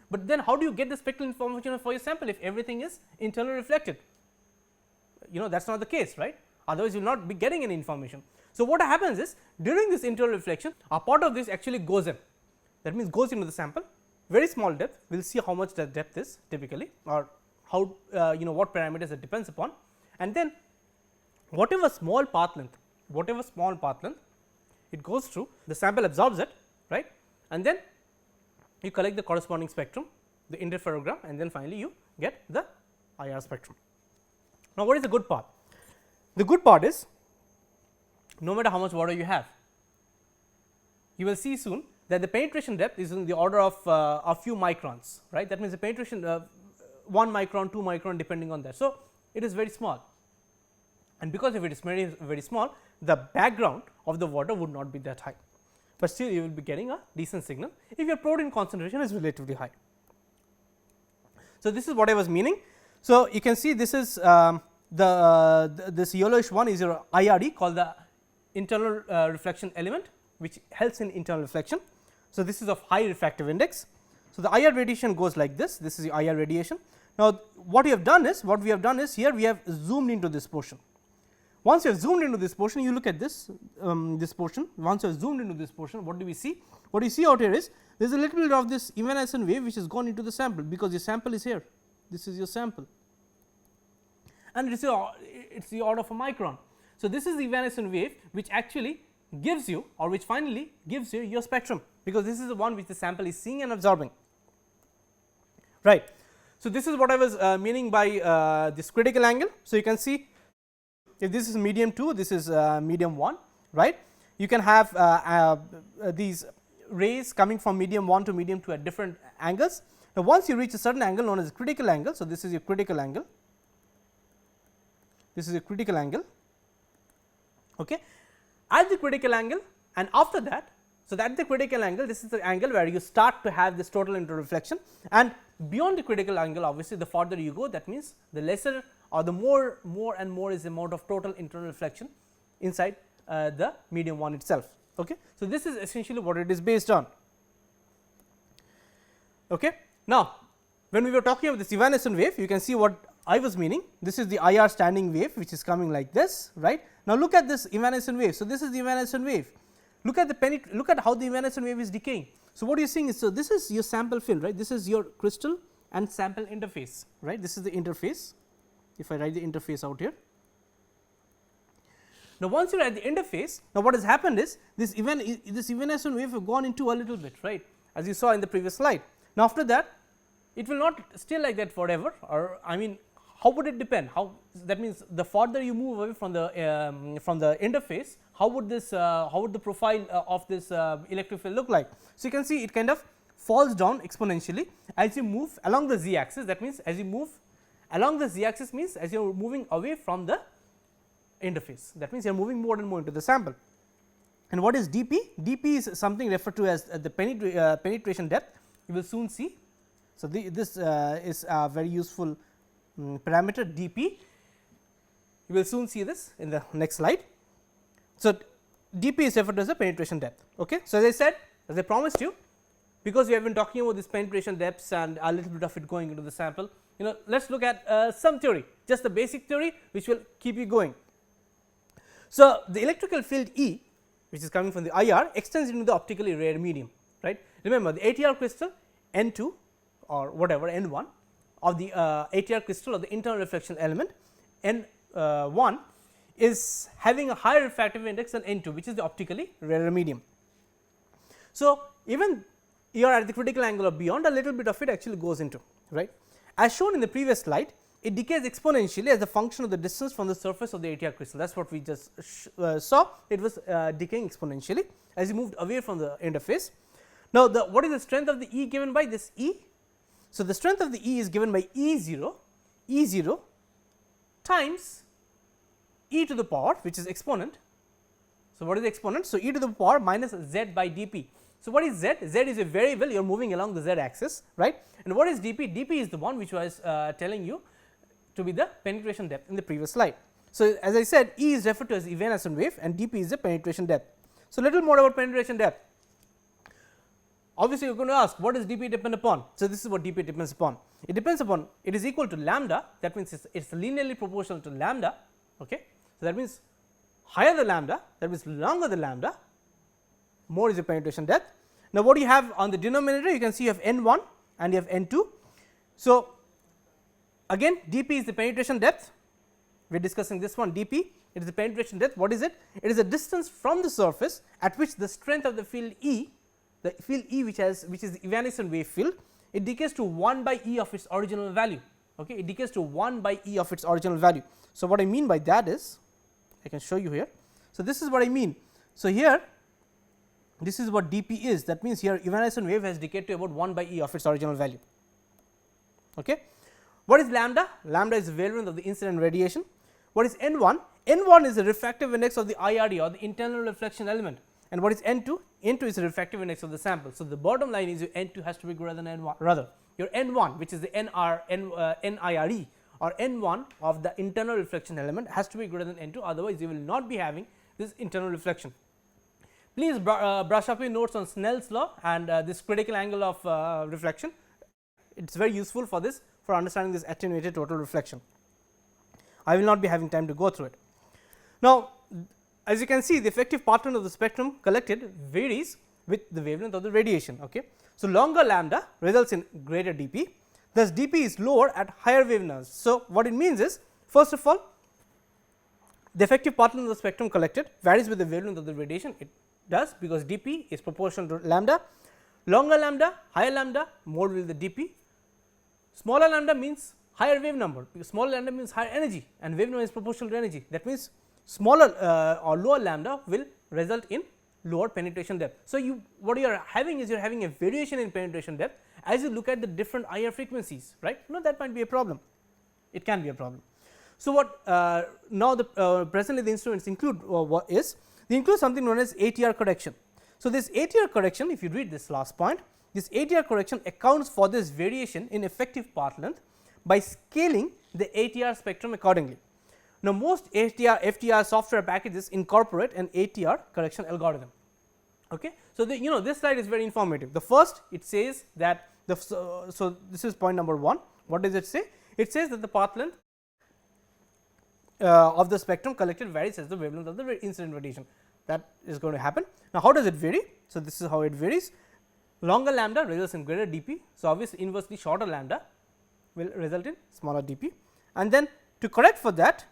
But then how do you get the spectral information for your sample if everything is internally reflected? That is not the case, right, otherwise you will not be getting any information. So, what happens is, during this internal reflection, a part of this actually goes in, that means goes into the sample, very small depth, we will see how much that depth is typically, or how what parameters it depends upon, and then whatever small path length it goes through, the sample absorbs it, right, and then you collect the corresponding spectrum, the interferogram, and then finally you get the IR spectrum. Now, what is the good part? The good part is, no matter how much water you have, you will see soon that the penetration depth is in the order of a few microns, right. That means, the penetration 1 micron, 2 micron, depending on that. So, it is very small, and because if it is very, very small, the background of the water would not be that high, but still you will be getting a decent signal if your protein concentration is relatively high. So, this is what I was meaning. So, you can see this is this yellowish one is your IRE, called the internal reflection element, which helps in internal reflection. So, this is of high refractive index. So, the IR radiation goes like this, this is the IR radiation. Now, what we have done is here we have zoomed into this portion. Once you have zoomed into this portion, you look at this portion. Once you have zoomed into this portion, what do we see? What you see out here is, there is a little bit of this evanescent wave which has gone into the sample, because your sample is here, this is your sample, and it is the order of a micron. So, this is the evanescent wave which actually gives you, or which finally gives you your spectrum, because this is the one which the sample is seeing and absorbing, right. So, this is what I was meaning by this critical angle. So, you can see, if this is medium 2, this is medium 1, right. You can have these rays coming from medium 1 to medium 2 at different angles. Now, once you reach a certain angle known as critical angle, so this is your critical angle, this is a critical angle, okay. At the critical angle, and after that, so that the critical angle, this is the angle where you start to have this total interreflection, and beyond the critical angle, obviously the farther you go, that means the lesser or the more and more is the amount of total internal reflection inside the medium 1 itself, okay. So, this is essentially what it is based on, okay. Now, when we were talking about this evanescent wave, you can see what I was meaning. This is the IR standing wave which is coming like this, right. Now, look at this evanescent wave. So, this is the evanescent wave. Look at how the evanescent wave is decaying. So, what you are seeing is, so this is your sample film, right. This is your crystal and sample interface, right. This is the interface. If I write the interface out here. Now, once you are at the interface, now what has happened is, this evanescent wave have gone into a little bit, right, as you saw in the previous slide. Now, after that, it will not stay like that forever, or I mean, how would it depend? How, that means, the farther you move away from the interface, how would the profile of this electric field look like? So, you can see it kind of falls down exponentially as you move along the z axis. That means, as you move along the z axis, means as you are moving away from the interface, that means you are moving more and more into the sample. And what is dP? dP is something referred to as the penetration depth, you will soon see. So, this is a very useful parameter dP, you will soon see this in the next slide. So, dP is referred to as the penetration depth, okay. So, as I said, as I promised you, because we have been talking about this penetration depths and a little bit of it going into the sample, let us look at some theory, just the basic theory which will keep you going. So, the electrical field E, which is coming from the IR, extends into the optically rare medium, right. Remember, the AtrFTIR crystal N2 or whatever N1 of the AtrFTIR crystal or the internal reflection element N1 is having a higher refractive index than N2, which is the optically rarer medium. So, even you are at the critical angle or beyond, a little bit of it actually goes into, right. As shown in the previous slide, it decays exponentially as a function of the distance from the surface of the ATR crystal. That is what we just saw. It was decaying exponentially as you moved away from the interface. Now, what is the strength of the E given by this E? So, the strength of the E is given by E 0 times e to the power, which is exponent. So, what is the exponent? So, e to the power minus z by dp. So, what is z? Z is a variable, you are moving along the z axis, right, and what is dp? Dp is the one which was telling you to be the penetration depth in the previous slide. So, as I said, E is referred to as evanescent wave and dp is the penetration depth. So, little more about penetration depth. Obviously, you are going to ask what does dp depend upon. So, this is what dp depends upon. It depends upon, it is equal to lambda, that means it is linearly proportional to lambda. Okay. So, that means higher the lambda, that means longer the lambda, more is the penetration depth. Now, what you have on the denominator, you can see you have n 1 and you have n 2. So, again dp is the penetration depth, we are discussing this one dp, it is the penetration depth. What is it? It is the distance from the surface at which the strength of the field E, the field E which is the evanescent wave field, it decays to 1 by E of its original value. Okay. It decays to 1 by E of its original value. So, what I mean by that is, I can show you here. So, this is what I mean. So, here this is what dp is, that means here evanescent wave has decayed to about 1 by E of its original value. Okay. What is lambda? Lambda is the wavelength of the incident radiation. What is n 1? N 1 is the refractive index of the IRD or the internal reflection element, and what is n 2? N 2 is the refractive index of the sample. So, the bottom line is your n 2 has to be greater than n 1, rather your n 1, which is the NIRE or n 1 of the internal reflection element has to be greater than n 2, otherwise you will not be having this internal reflection. Please brush up your notes on Snell's law and this critical angle of reflection. It is very useful for this, for understanding this attenuated total reflection. I will not be having time to go through it. Now, as you can see, the effective path length of the spectrum collected varies with the wavelength of the radiation. Okay. So, longer lambda results in greater dp, thus dp is lower at higher wavelengths. So, what it means is, first of all, the effective path length of the spectrum collected varies with the wavelength of the radiation. It does, because dp is proportional to lambda. Longer lambda, higher lambda, more will the dp. Smaller lambda means higher wave number, because smaller lambda means higher energy and wave number is proportional to energy. That means, smaller or lower lambda will result in lower penetration depth. So, what you are having is you are having a variation in penetration depth as you look at the different IR frequencies, right. No, that might be a problem, it can be a problem. So, what now the presently the instruments include what is, they include something known as ATR correction. So, this ATR correction, if you read this last point, this ATR correction accounts for this variation in effective path length by scaling the ATR spectrum accordingly. Now, most AtrFTIR software packages incorporate an ATR correction algorithm. Okay. So, this slide is very informative. The first, it says that so this is point number 1. What does it say? It says that the path length of the spectrum collected varies as the wavelength of the incident radiation. That is going to happen. Now, how does it vary? So, this is how it varies. Longer lambda results in greater dp. So, obviously, inversely shorter lambda will result in smaller dp, and then to correct for that,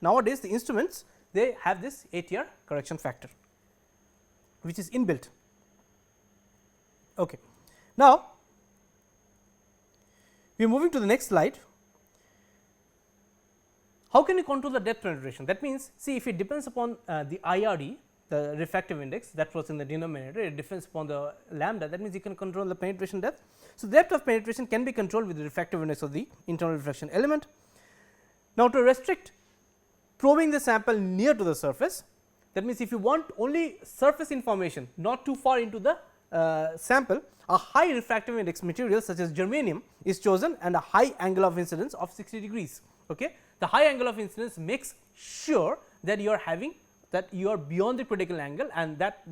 nowadays the instruments, they have this ATR correction factor, which is inbuilt. Okay. Now, we are moving to the next slide. How can you control the depth penetration? That means, see, if it depends upon the IRD, the refractive index that was in the denominator, it depends upon the lambda, that means you can control the penetration depth. So, depth of penetration can be controlled with the refractive index of the internal reflection element. Now, to restrict probing the sample near to the surface, that means if you want only surface information, not too far into the sample, a high refractive index material such as germanium is chosen and a high angle of incidence of 60 degrees. Okay. The high angle of incidence makes sure that you are having, that you are beyond the critical angle and that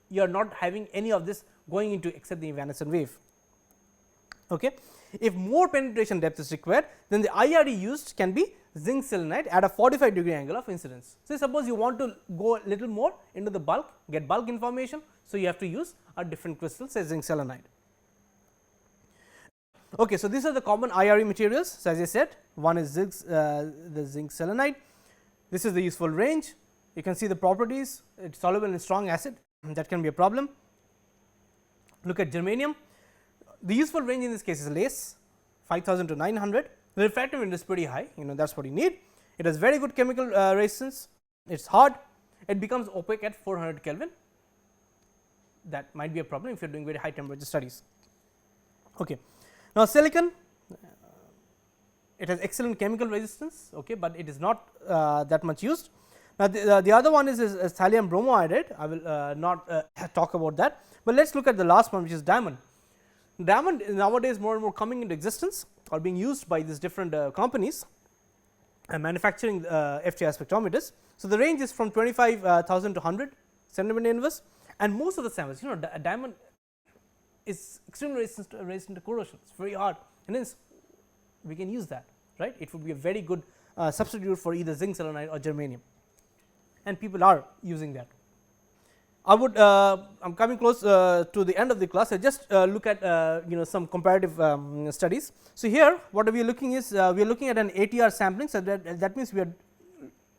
you are not having any of this going into except the evanescent wave. Okay. If more penetration depth is required, then the IRD used can be zinc selenide at a 45-degree angle of incidence. So, suppose you want to go a little more into the bulk, get bulk information. So, you have to use a different crystal, say zinc selenide. Okay, so, these are the common IRE materials. So, as I said, one is the zinc selenide. This is the useful range. You can see the properties, it is soluble in strong acid, that can be a problem. Look at germanium. The useful range in this case is less, 5000 to 900. The refractive index is pretty high, that is what you need. It has very good chemical resistance, it is hard, it becomes opaque at 400 Kelvin. That might be a problem if you are doing very high temperature studies. Okay. Now, silicon, it has excellent chemical resistance, okay, but it is not that much used. Now, the other one is thallium bromoiodide. I will not talk about that, but let us look at the last one, which is diamond. Diamond is nowadays more and more coming into existence or being used by these different companies and manufacturing FTIR spectrometers. So, the range is from 25,000 to 100 centimeter inverse, and most of the samples, a diamond is extremely resistant to corrosion, it is very hard, and hence we can use that, right. It would be a very good substitute for either zinc selenide or germanium, and people are using that. I would I am coming close to the end of the class. I just look at some comparative studies. So, here what we are looking is we are looking at an ATR sampling. So, that means we are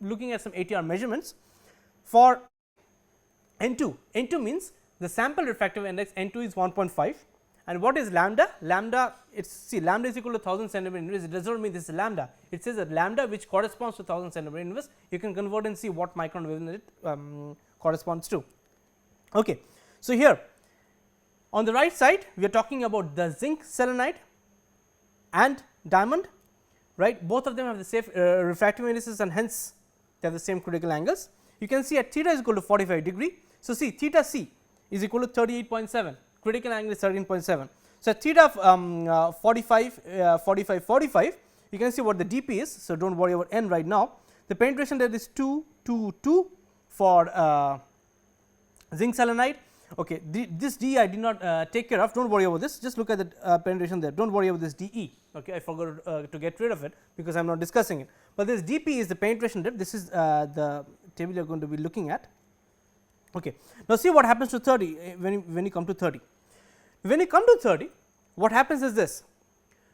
looking at some ATR measurements for N2. N2 means the sample refractive index N2 is 1.5, and what is lambda? Lambda, lambda is equal to 1000 centimeter inverse. It does not mean this is lambda. It says that lambda which corresponds to 1000 centimeter inverse. You can convert and see what micron wavelength it corresponds to. Okay. So, here on the right side we are talking about the zinc selenide and diamond, right. Both of them have the same refractive indices, and hence they have the same critical angles. You can see at theta is equal to 45 degree. So, see theta c is equal to 38.7, critical angle is 13.7. So, at theta 45, you can see what the dP is. So, do not worry about n right now. The penetration there is 222 for zinc selenide. Okay, this D I did not take care of, do not worry about this, just look at the penetration there, do not worry about this dE. Okay, I forgot to get rid of it because I am not discussing it, but this dP is the penetration depth. This is the table you are going to be looking at. Okay. Now, see what happens to 30 when you come to 30. When you come to 30, what happens is this: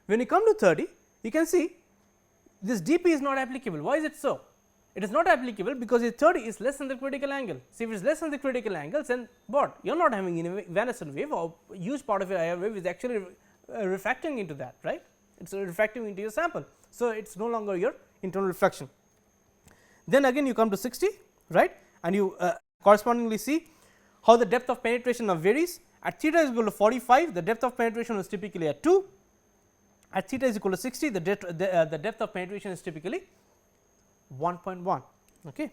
when you come to 30, you can see this dP is not applicable. Why is it so? It is not applicable because 30 is less than the critical angle. See, if it is less than the critical angle, then what? You are not having any evanescent wave, or a huge part of your IR wave is actually refracting into that, right. It is refracting into your sample. So, it is no longer your internal reflection. Then again you come to 60, right, and you correspondingly see how the depth of penetration now varies. At theta is equal to 45, the depth of penetration is typically at 2. At theta is equal to 60, the depth of penetration is typically 1.1. Okay.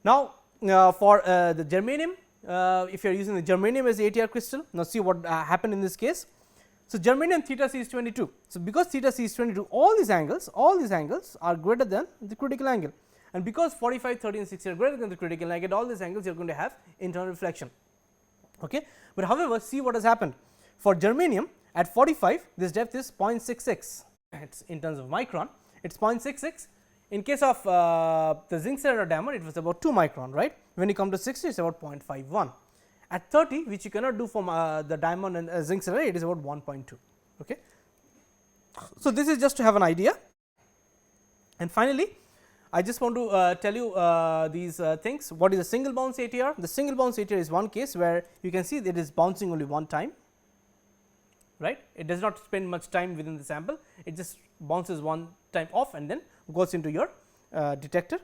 Now, for the germanium, if you are using the germanium as the ATR crystal, now see what happened in this case. So, germanium theta c is 22. So, because theta c is 22, all these angles are greater than the critical angle, and because 45, 30 and 60 are greater than the critical angle, at all these angles you are going to have internal reflection. Okay. But however, see what has happened for germanium at 45, this depth is 0.66, it is in terms of micron, it is 0.66. In case of the zinc selenide or diamond, it was about 2 micron, right. When you come to 60, it is about 0.51. At 30, which you cannot do from the diamond and zinc selenide, it is about 1.2. Okay. So, this is just to have an idea. And finally, I just want to tell you these things. What is a single bounce ATR? The single bounce ATR is one case where you can see that it is bouncing only one time, right. It does not spend much time within the sample, it just bounces one time off and then goes into your detector.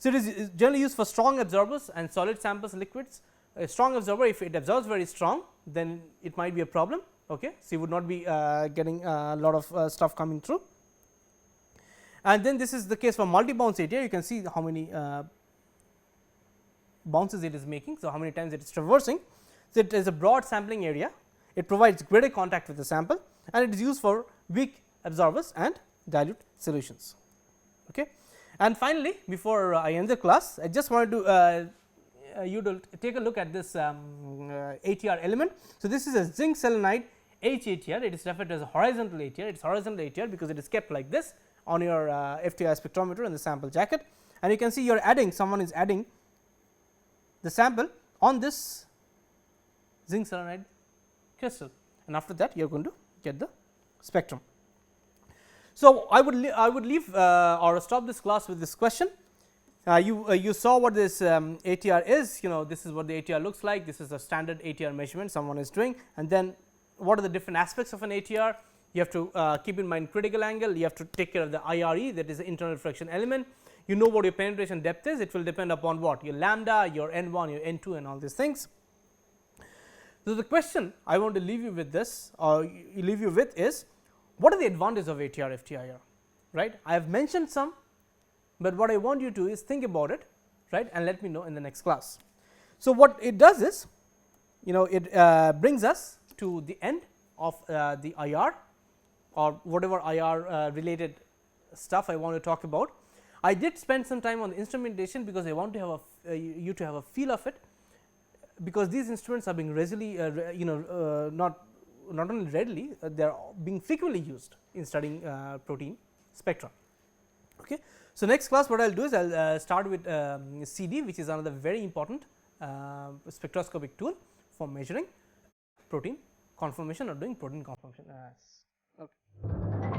So, it is generally used for strong absorbers and solid samples, liquids. A strong absorber, if it absorbs very strong, then it might be a problem. Okay. So, you would not be getting a lot of stuff coming through. And then this is the case for multi bounce ATR. You can see how many bounces it is making. So, how many times it is traversing. So, it is a broad sampling area, it provides greater contact with the sample, and it is used for weak absorbers and dilute solutions. Okay. And finally, before I end the class, I just wanted to you to take a look at this ATR element. So, this is a zinc selenide H ATR, it is referred to as a horizontal ATR. It is horizontal ATR because it is kept like this on your FTIR spectrometer in the sample jacket, and you can see you are adding, someone is adding the sample on this zinc selenide crystal, and after that you are going to get the spectrum. So, I would leave or stop this class with this question: You saw what this ATR is, this is what the ATR looks like, this is a standard ATR measurement someone is doing, and then what are the different aspects of an ATR. You have to keep in mind critical angle, you have to take care of the IRE, that is the internal reflection element. You know what your penetration depth is, it will depend upon what, your lambda, your N1, your N2 and all these things. So, the question I want to leave you with this or leave you with is, what are the advantages of AtrFTIR, right. I have mentioned some, but what I want you to is think about it, right, and let me know in the next class. So, what it does is, it brings us to the end of the IR or whatever IR related stuff I want to talk about. I did spend some time on the instrumentation because I want to have you to have a feel of it, because these instruments are being readily not only readily, they are being frequently used in studying protein spectra. Okay. So, next class what I will do is I will start with CD, which is another very important spectroscopic tool for measuring protein conformation or doing protein conformation. Okay.